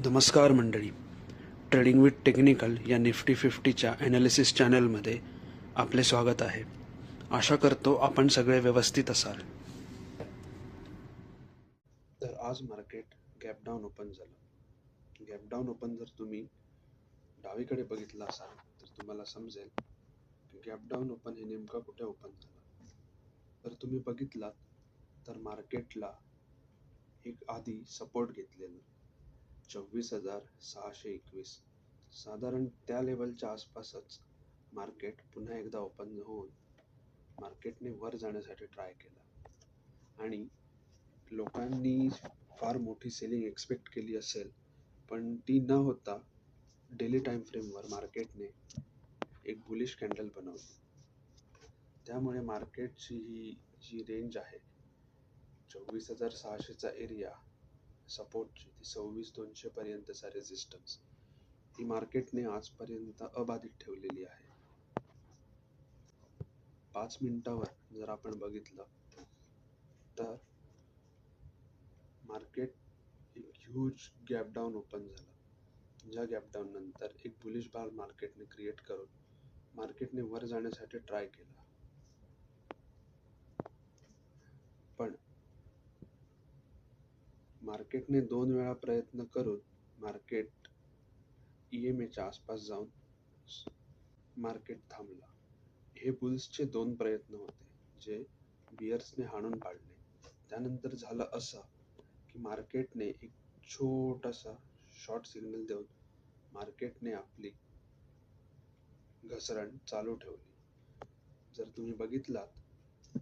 नमस्कार मंडळी, trading with technical या निफ्टी 50च्या ॲनालिसिस चॅनलमध्ये आपले स्वागत आहे. आशा करतो आपण सगळे व्यवस्थित असाल. तर आज मार्केट गॅप डाऊन ओपन झालं. गॅप डाऊन ओपन जर तुम्ही डावीकडे बघितलं असाल तर तुम्हाला समजेल की गॅप डाऊन ओपन हे नेमकं कुठे ओपन झालं. तर तुम्ही बघितलात तर मार्केटला एक आधी सपोर्ट घेतलेलं 24,621 साधारण त्या लेवलच्या आसपासच मार्केट पुन्हा एकदा ओपन होऊन मार्केटने वर जाण्यासाठी ट्राय केला आणि लोकांनी फार मोठी सेलिंग एक्सपेक्ट केली असेल, पण ती न होता डेली टाइम फ्रेमवर मार्केटने एक बुलिश कॅन्डल बनवली. त्यामुळे मार्केटची ही जी रेंज आहे 24,600चा एरिया सपोर्टची, ती 26,200 पर्यंतचा रेजिस्टन्स, ही मार्केटने आजपर्यंत अबाधित ठेवलेली आहे. 5 मिनिटावर जर आपण बघितलं तर मार्केट एक ह्यूज गॅप डाऊन ओपन झालं. ज्या गॅप डाऊन नंतर एक बुलिश बार मार्केटने क्रिएट करून मार्केटने वर जाण्यासाठी ट्राय केला, पण मार्केटने 2 वेळा प्रयत्न करून मार्केट EMAच्या आसपास जाऊन मार्केट थांबला. हे बुल्सचे 2 प्रयत्न होते जे बियर्सने हाणून पाडले. त्यानंतर झालं असं की मार्केटने एक छोटासा शॉर्ट सिग्नल देऊन मार्केटने आपली घसरण चालू ठेवली. जर तुम्ही बघितलात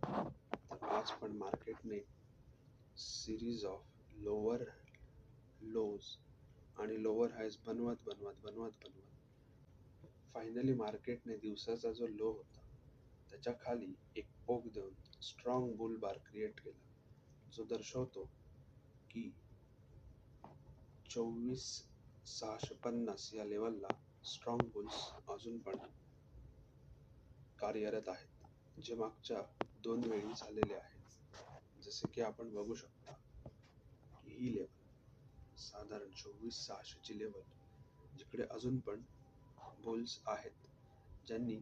तर आज पण मार्केटने सिरीज ऑफ लोअर लोज आणि लोअर हायज बनवत फायनली मार्केटने दिवसाचा जो लो होता त्याच्या खाली एक पोक देऊन स्ट्रॉंग बुल बार क्रिएट केला, जो दर्शवतो की 24,650 या लेवलला स्ट्रॉंग बुल्स अजून पण कार्यरत आहेत, जे मागच्या 2 वेळी झालेले आहेत. जसे की आपण बघू शकता की ही लेवल साधारण 24,600ची लेवल, जिकडे अजून पण बुल्स आहेत, ज्यांनी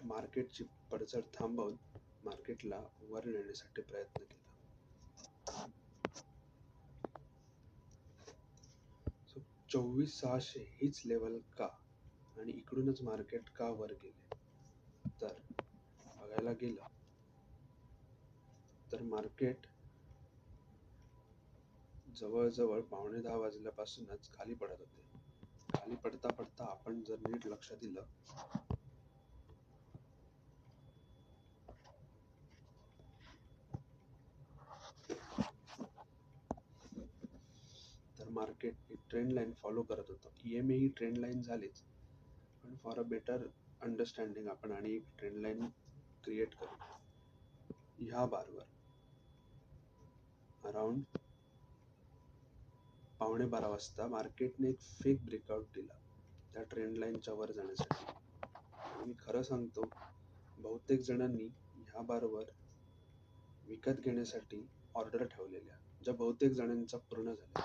मार्केटची पडझड थांबवून मार्केटला वर नेण्यासाठी प्रयत्न केला. 24,600 हीच लेवल का, आणि इकडूनच मार्केट का वर गेले, तर बघायला गेलं तर मार्केट जवळजवळ 9:15 वाजल्यापासूनच खाली पडत होते. खाली पडता पडता आपण जर नीट लक्ष दिलं तर मार्केट एक ट्रेंड लाईन फॉलो करत होतं. EMA ही ट्रेंड लाईन झालीच, पण फॉर अ बेटर अंडरस्टँडिंग आपण आणि एक ट्रेंड लाईन क्रिएट करू. ह्या बारवर अराउंड 11:15 वाजता मार्केटने एक फेक ब्रेकआउट दिला त्या ट्रेंड लाईनच्या वर जाण्यासाठी. मी खरं सांगतो, बहुतेक जणांनी ह्या बारवर विकत घेण्यासाठी ऑर्डर ठेवलेल्या, ज्या बहुतेक जणांच्या पूर्ण झाल्या.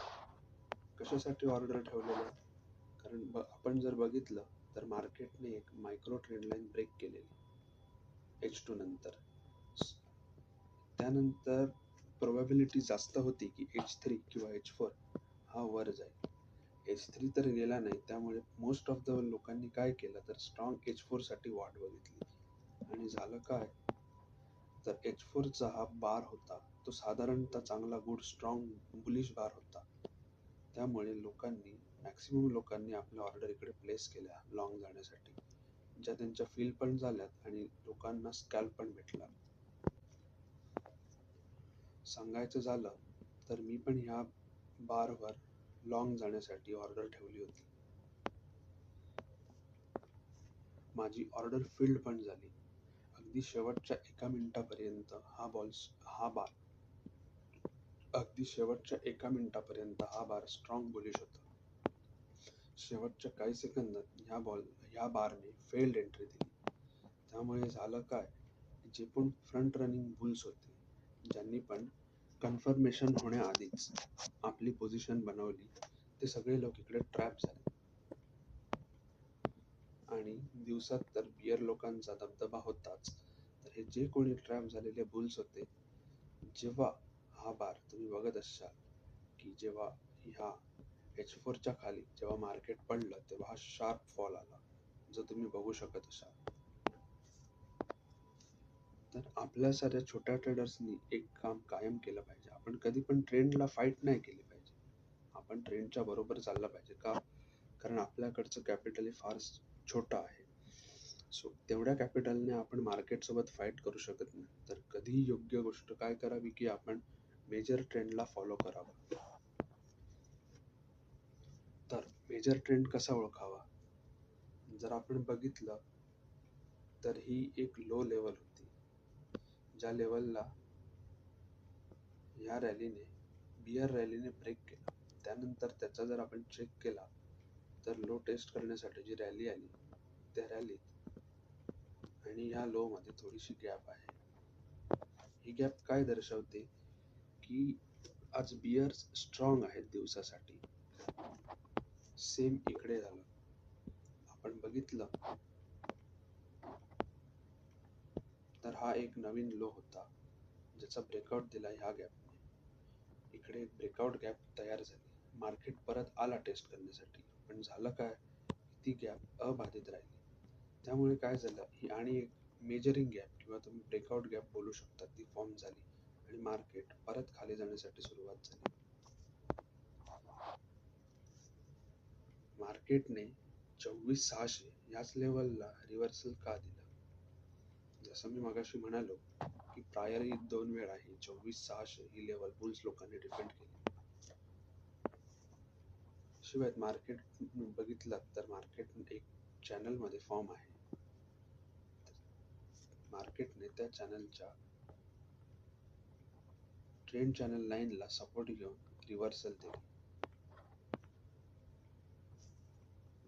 कशासाठी ऑर्डर ठेवलेल्या? कारण आपण जर बघितलं तर मार्केटने एक मायक्रो ट्रेंड लाईन ब्रेक केलेली H2 नंतर. त्यानंतर प्रोबॅबिलिटी जास्त होती की H3 किंवा H4 हा वर जाईल. H3 तर गेला नाही, त्यामुळे मोस्ट ऑफ द लोकांनी काय केलं तर स्ट्रॉंग H4 साठी वाट बघितली. आणि झालं काय, तर H4चा हा बार होता तो साधारणतः चांगला गुड स्ट्रॉंग बुलिश बार होता. त्यामुळे मॅक्सिमम लोकांनी आपल्या ऑर्डर इकडे प्लेस केल्या लॉंग जाण्यासाठी, ज्या त्यांच्या फिल पण झाल्यात आणि लोकांना स्कॅल्प पण भेटला. सांगायचं झालं तर मी पण ह्या बारवर लॉंग जाण्यासाठी ऑर्डर ठेवली होती. माझी ऑर्डर फिल्ड पण झाली. अगदी शेवटच्या 1 मिनिटापर्यंत हा बार स्ट्रॉंग बुलिश होता. शेवटच्या काही सेकंदात ह्या बारने फेल्ड एंट्री दिली. त्यामुळे झालं काय, जे पण फ्रंट रनिंग बुल्स होते, ज्यांनी पण कन्फर्मेशन होण्याआधीच आपली पोझिशन बनवली, ते सगळे लोक इकडे ट्रॅप झाले. आणि दिवसात तर बियर लोकांचा दबदबा होताच, तर हे जे कोणी ट्रॅप झालेले बुल्स होते, जेव्हा हा बार तुम्ही बघत असाल की जेव्हा ह्या H4च्या खाली जेव्हा मार्केट पडलं, तेव्हा हा शार्प फॉल आला, जो तुम्ही बघू शकत असाल. तर आपल्या साऱ्या छोट्या ट्रेडर्सनी एक काम कायम केलं पाहिजे, आपण कधी पण ट्रेंडला फाईट नाही केली पाहिजे. आपण ट्रेंडच्या बरोबर चाललं पाहिजे. का? कारण आपल्याकडचं कॅपिटल हे फार छोटं आहे. सो तेवढ्या कॅपिटलने आपण मार्केट सोबत फाईट करू शकत नाही. तर कधीही योग्य गोष्ट काय करावी की आपण मेजर ट्रेंडला फॉलो करावं. तर मेजर ट्रेंड कसा ओळखावा? जर आपण बघितलं तर ही एक लो लेवल होती, ज्या लेवलला ह्या रॅलीने बियर रॅलीने ब्रेक केला. त्यानंतर त्याचा जर आपण चेक केला तर लो टेस्ट करण्यासाठी जी रॅली आली, त्या रॅलीत आणि ह्या लो मध्ये थोडीशी गॅप आहे. ही गॅप काय दर्शवते की आज बियर्स स्ट्रॉंग आहेत दिवसासाठी. सेम इकडे झालं. आपण बघितलं तर हा एक नवीन लो होता, ज्याचा ब्रेकआउट दिला ह्या गॅपने. इकडे एक ब्रेकआउट गॅप तयार झाली. मार्केट परत आला टेस्ट करण्यासाठी, पण झालं काय? ती गॅप अबाधित राहिली. त्यामुळे काय झालं, ही आणि एक मेजरिंग गॅप किंवा तुम्ही ब्रेकआउट गॅप बोलू शकता, ती फॉर्म झाली आणि मार्केट परत खाली जाण्यासाठी सुरुवात झाली. मार्केटने 24,600 याच लेवलला रिव्हर्सल का दिलं? जसं मी मगाशी म्हणालो की प्रायर ही 2 वेळा ही 24,600 ही लेवल बुल्स लोकांनी डिफेंड केली. शिवाय मार्केट बघितलं तर मार्केट एक चॅनल मध्ये फॉर्म आहे. मार्केटने त्या चॅनलच्या ट्रेंड चॅनल लाईनला सपोर्ट घेऊन रिव्हर्सल दिली.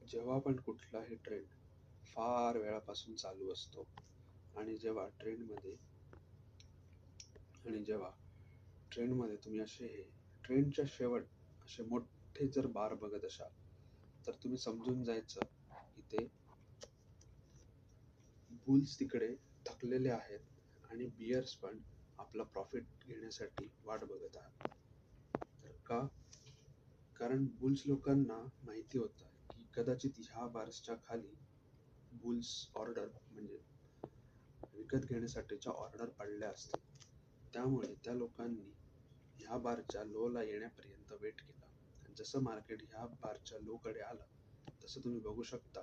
जेव्हा पण कुठलाही ट्रेंड फार वेळापासून चालू असतो आणि जेव्हा ट्रेंडमध्ये तुम्ही असे ट्रेंडच्या शेवट असे मोठे जर बार बघत असाल, तर तुम्ही समजून जायचं की ते बुल्स तिकडे थकलेले आहेत आणि बियर्स पण आपला प्रॉफिट घेण्यासाठी वाट बघत आहात. तर का? कारण बुल्स लोकांना माहिती होतं की कदाचित ह्या बार्सच्या खाली बुल्स ऑर्डर म्हणजे विकत घेण्यासाठीच्या ऑर्डर पडल्या असतील. त्यामुळे त्या लोकांनी ह्या बारच्या लो ला येण्यापर्यंत वेट केला. जसं मार्केट ह्या बारच्या लो कडे आलं, तसं तुम्ही बघू शकता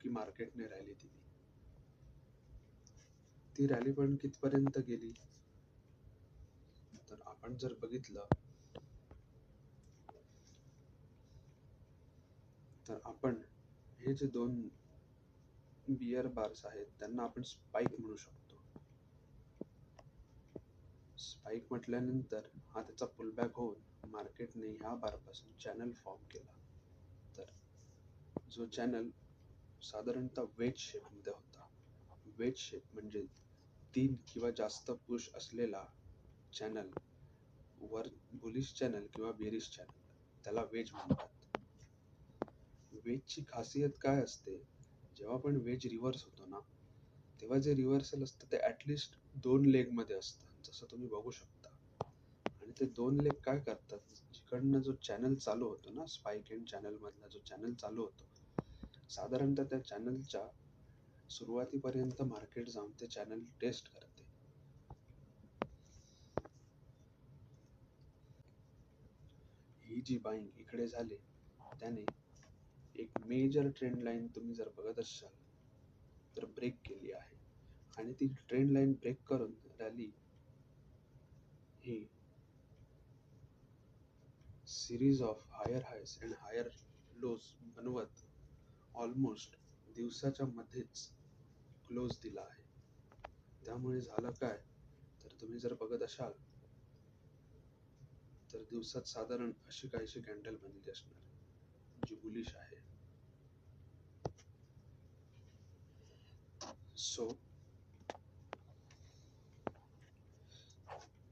की मार्केटने रॅली दिली. ती रॅली पण कितपर्यंत गेली? तर आपण जर बघितलं तर आपण हे जे 2 बियर बार्स आहेत, त्यांना आपण स्पाइक म्हणू शकतो. स्पाइक म्हटल्यानंतर हा त्याचा पुलबॅक होऊन मार्केटने ह्या बारपासून चॅनल फॉर्म केला. तर जो चॅनल साधारणतः वेज शेप मध्ये होता. वेज शेप म्हणजे 3 किंवा जास्त पुश असलेला चॅनल, वर बुलिश चॅनल किंवा बेरिश चॅनल, त्याला वेज म्हणतात. वेजची खासियत काय असते? जेव्हा पण वेज रिव्हर्स होतो ना, तेव्हा जे रिव्हर्सल असतं ते ऍटलिस्ट 2 लेग मध्ये असतं, जसं तुम्ही बघू शकता. आणि ते 2 लेग काय करतात, जिकडनं जो चॅनल चालू होतो ना, स्पाइक एंड चॅनल मधला जो चॅनल चालू होतो, साधारणतः त्या चॅनलच्या सुरुवातीपर्यंत मार्केट जाऊन ते चॅनल टेस्ट करते. ही जी बाईंग इकडे झाली, त्याने एक मेजर ट्रेंड लाईन तुम्ही जर बघत असाल तर ब्रेक केली आहे. आणि ती ट्रेंड लाईन ब्रेक करून रॅली ही series of higher highs and higher lows बनवत ऑलमोस्ट दिवसाच्या मध्येच क्लोज दिला आहे. त्यामुळे झालं काय, तर तुम्ही जर बघत असाल तर दिवसात साधारण अशी काहीशी कॅन्डल बनली असणार जी बुलिश आहे. सो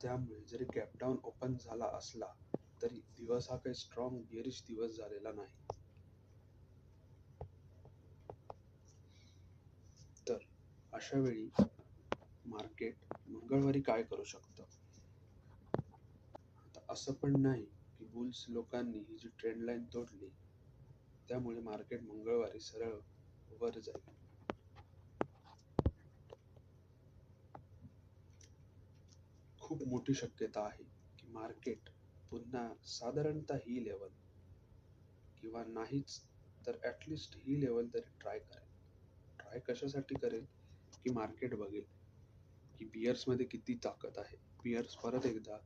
त्यामुळे जरी गॅप डाऊन ओपन झाला असला तरी दिवस हा काही स्ट्रॉंग बिअरिश दिवस झालेला नाही. तर अशा वेळी मार्केट मंगळवारी काय करू शकतं? आता असं पण नाही की बुल्स लोकांनी ही जी ट्रेंड लाईन तोडली त्यामुळे मार्केट मंगळवारी सरळ वर जाईल. खूप मोठी शक्यता आहे की मार्केट पुन्हा साधारणतः ही लेवल किंवा नाहीच तर ऍटलिस्ट ही लेवल तरी ट्राय करेल. ट्राय कशासाठी करेल की मार्केट बघेल की बियर्स मध्ये किती ताकद आहे. बियर्स परत एकदा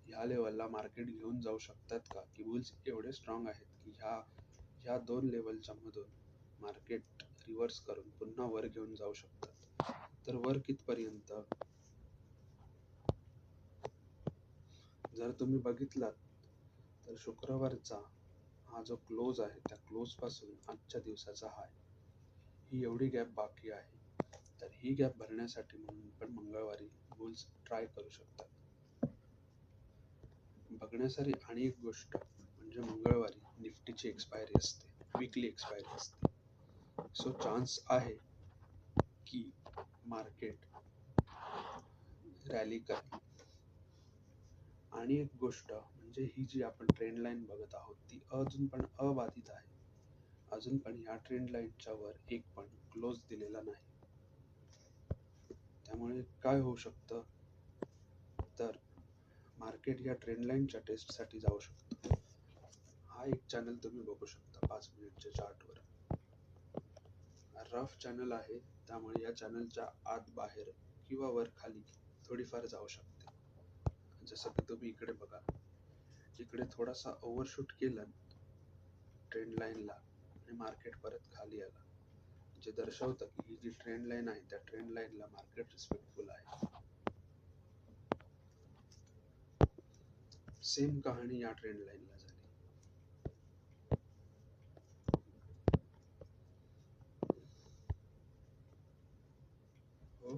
ह्या लेवलला मार्केट घेऊन जाऊ शकतात का, की बुल्स एवढे स्ट्रॉंग आहेत की ह्या दोन लेवलच्या मधून मार्केट रिव्हर्स करून पुन्हा वर घेऊन जाऊ शकतात. तर वर कितपर्यंत? जर तुम्ही बघितलात तर शुक्रवारचा हा जो क्लोज आहे त्या क्लोज पासून आजच्या दिवसाचा हाय ही एवढी गॅप बाकी आहे. तर ही गॅप भरण्यासाठी म्हणून पण मंगळवारी बुल्स ट्राय करू शकतात. बघण्यासारी आणि एक गोष्ट म्हणजे मंगळवारी निफ्टीची एक्सपायरी असते, वीकली एक्सपायरी असते. सो चान्स आहे की मार्केट रॅली करेल. आणि एक गोष्ट म्हणजे ही जी आपण ट्रेंड लाईन बघत आहोत ती अजून पण अबाधित आहे. अजून पण ह्या ट्रेंड लाईनच्या वर एक पण क्लोज दिलेला नाही. त्यामुळे काय होऊ शकतं, तर मार्केट या ट्रेंड लाईनच्या टेस्ट साठी जाऊ शकतं. हा एक चॅनल तुम्ही बघू शकता 5 मिनिटच्या चार्टवर. रफ चॅनल आहे त्यामुळे या चॅनलच्या आत बाहेर किंवा वर खाली थोडीफार जाऊ शकते. जसं की तुम्ही इकडे बघा, इकडे थोडासा ओव्हरशूट केलं ट्रेंड लाईनला आणि मार्केट परत खाली आला, जे दर्शवतं की ही जी ट्रेंड लाईन आहे त्या ट्रेंड लाईनला मार्केट रिस्पेक्टफुल आहे. सेम कहाणी या ट्रेंड लाईनला झाली. हो,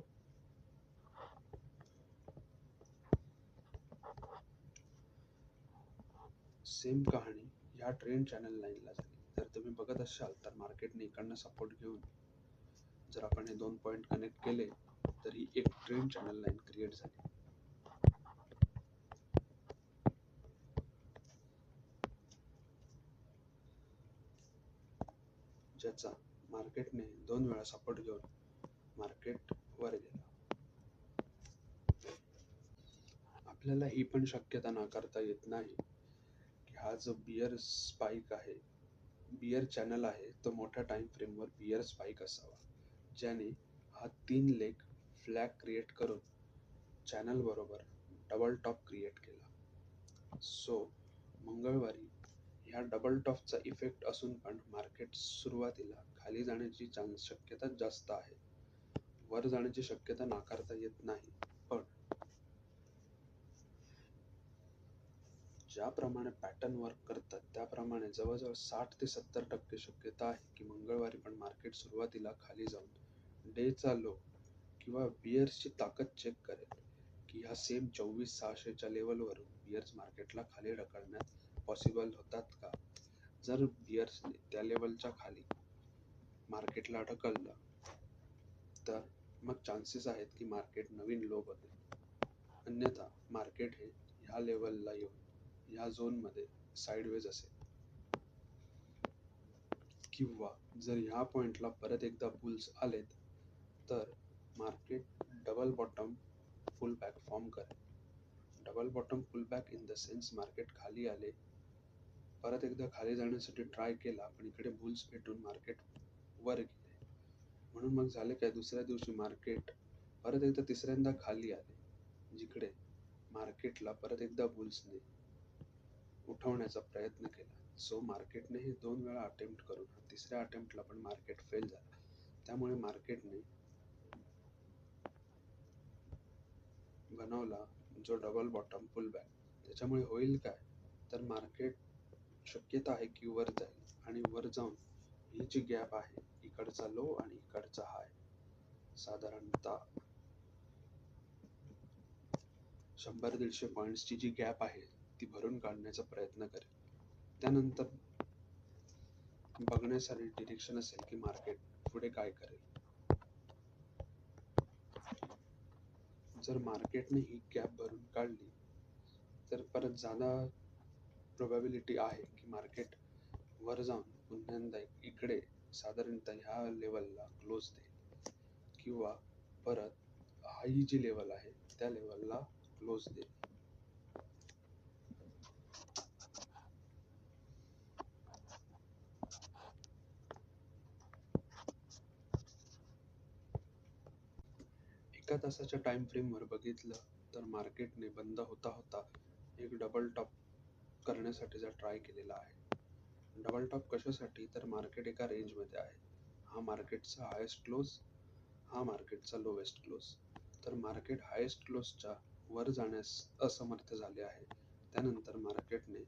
सेम कहाणी या ट्रेंड चॅनल लाईनला झाली. जर तुम्ही बघत असाल तर मार्केटने इकडनं सपोर्ट घेऊन जर आपण हे 2 पॉइंट कनेक्ट केले तर ही एक ट्रेंड चॅनल लाईन क्रिएट झाली. ज्याचा मार्केटने 2 वेळा सपोर्ट घेऊन मार्केट वर गेला. आपल्याला ही पण शक्यता नाकारता येत नाही की हा जो बियर स्पाइक आहे, बियर चॅनल आहे, तो मोठ्या टाइम फ्रेम वर बियर स्पाइक असावा, ज्याने हा 3 लेग फ्लॅग क्रिएट करून चॅनल बरोबर डबल टॉप क्रिएट केला. सो मंगळवारी ह्या डबल टॉपचा इफेक्ट असून पण मार्केट सुरुवातीला खाली जाण्याची शक्यता जास्त आहे. वर जाण्याची शक्यता नाकारता येत नाही, पण ज्याप्रमाणे पॅटर्न वर्क करतात त्याप्रमाणे जवळजवळ 60 ते 70% शक्यता आहे की मंगळवारी पण मार्केट सुरुवातीला खाली जाऊन डेचा लो किंवा बियर्सची ताकद चेक करेल की ह्या सेम 24,600च्या लेवलवरून बियर्स मार्केटला खाली ढकलण्यात पॉसिबल होतात का. जर बियर्सने त्या लेवलच्या खाली मार्केटला ढकललं तर मग चान्सेस आहेत की मार्केट नवीन लो बघेल. अन्यथा मार्केट हे ह्या लेवलला येऊन ह्या झोन मध्ये साइडवेज असेल, किंवा जर ह्या पॉइंटला परत एकदा बुल्स आलेत तर market double bottom pull back form करेल. Double bottom pull back in the sense market खाली आले, परत एकदा खाली जाण्यासाठी ट्राय केला पण इकडे बुल्स भेटून मार्केट वर गेले. म्हणून मग झाले काय, दुसऱ्या दिवशी मार्केट परत एकदा तिसऱ्यांदा खाली आले, जिकडे मार्केटला परत एकदा बुल्सने उठवण्याचा प्रयत्न केला. सो मार्केटने हे 2 वेळा अटेम्प्ट करून तिसऱ्या अटेम्प्टला पण मार्केट फेल झाला. त्यामुळे मार्केटने बनवला जो डबल बॉटम पुल बॅक. त्याच्यामुळे होईल काय, तर मार्केट शक्यता आहे की वर जाईल आणि वर जाऊन ही जी गॅप आहे, इकडचा लो आणि इकडचा हाय साधारणतः 100-150 पॉईंट्सची जी गॅप आहे ती भरून काढण्याचा प्रयत्न करेल. त्यानंतर बघण्यासाठी डिरेक्शन असेल की मार्केट पुढे काय करेल. जर मार्केटने ही गॅप भरून काढली तर परत जाणं प्रोबॅबिलिटी आहे की मार्केट वर जाऊन पुन्हा इकडे साधारणतः ह्या लेवलला क्लोज देईल किंवा परत ही जी लेवल आहे त्या लेवलला क्लोज देईल. एका तासाच्या टाइम फ्रेम वर बघितलं तर मार्केटने बंद होता होता एक डबल टॉप करण्यासाठीचा ट्राय केलेला आहे. डबल टॉप कशासाठी, तर मार्केट एका रेंज मध्ये आहे. हा मार्केटचा हायेस्ट क्लोज, हा मार्केटचा लोवेस्ट क्लोज. तर मार्केट हायेस्ट क्लोजच्या वर जाण्यास असमर्थ झाले आहे. त्यानंतर मार्केटने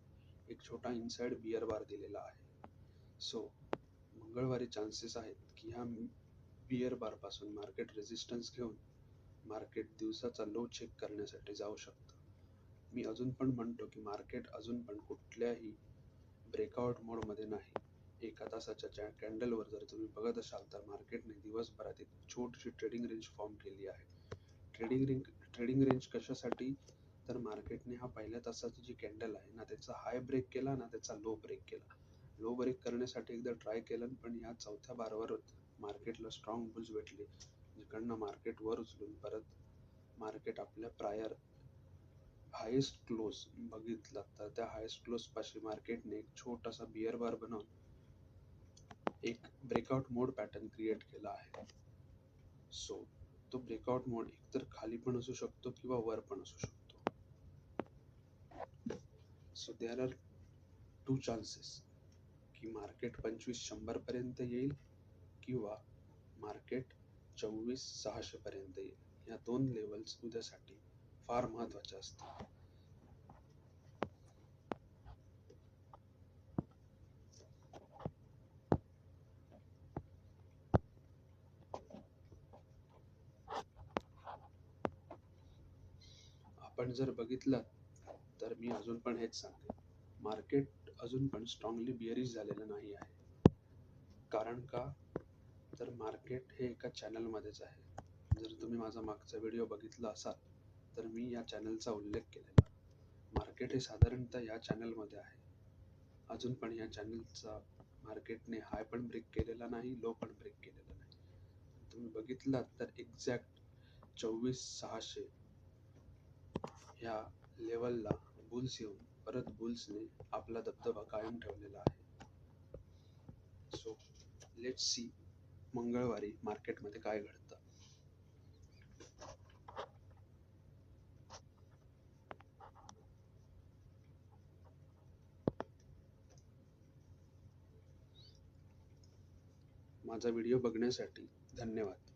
एक छोटा इनसाइड बियर बार दिलेला आहे. सो मंगळवारी चान्सेस आहेत की ह्या बियर बार पासून मार्केट रेजिस्टन्स घेऊन मार्केट दिवसाचा लो चेक करण्यासाठी जाऊ शकतं. मी अजून पण म्हणतो की मार्केट अजून पण कुठल्याही ब्रेकआउट मोड मध्ये नाही. एका तासाच्या कॅन्डलवर जर तुम्ही बघत असाल तर मार्केटने दिवसभरात एक छोटीशी ट्रेडिंग रेंज फॉर्म केली आहे. ट्रेडिंग रेंज कशासाठी, तर मार्केटने हा पहिल्या तासाची जी कॅन्डल आहे ना त्याचा हाय ब्रेक केला ना त्याचा लो ब्रेक केला. लो ब्रेक करण्यासाठी एकदा ट्राय केलं पण या चौथ्या बारवर मार्केटला स्ट्रॉंग बुल्स भेटले, जिकडनं मार्केट वर उचलून परत मार्केट आपल्या प्रायर हायेस्ट क्लोज बघितला तर त्या हायेस्ट क्लोज पाशी मार्केटने एक छोटासा बियर बार बनवून एक ब्रेकआउट मोड पॅटर्न क्रिएट केला आहे. सो तो ब्रेकआउट मोड एकतर खाली पण असू शकतो किंवा वर पण असू शकतो. सो देअर आर 2 चान्सेस की मार्केट 2500 पर्यंत येईल किंवा मार्केट 24600 पर्यंत येईल. या दोन लेवल्स उद्यासाठी फार महत्वाच्या असतात. आपण जर बघितलं तर मी अजून पण हेच सांगेन, मार्केट अजून पण स्ट्रॉंगली बिअरिश झालेलं नाही आहे. कारण का, तर मार्केट हे एका चॅनल मध्येच आहे. जर तुम्ही माझा मागचा व्हिडिओ बघितला असाल तर मी या चॅनलचा उल्लेख केलेला. मार्केट हे साधारणतः या चॅनल मध्ये आहे. अजून पण या चॅनलचा मार्केटने हाय पण ब्रेक केलेला नाही, लो पण ब्रेक केलेला नाही. तुम्ही बघितलात तर एक्झॅक्ट 24600 ह्या लेवलला बुल्स येऊन परत बुल्सने आपला दबदबा कायम ठेवलेला आहे. सो लेट्स सी मंगळवारी मार्केटमध्ये काय घडतं. माझा व्हिडिओ बघण्यासाठी धन्यवाद.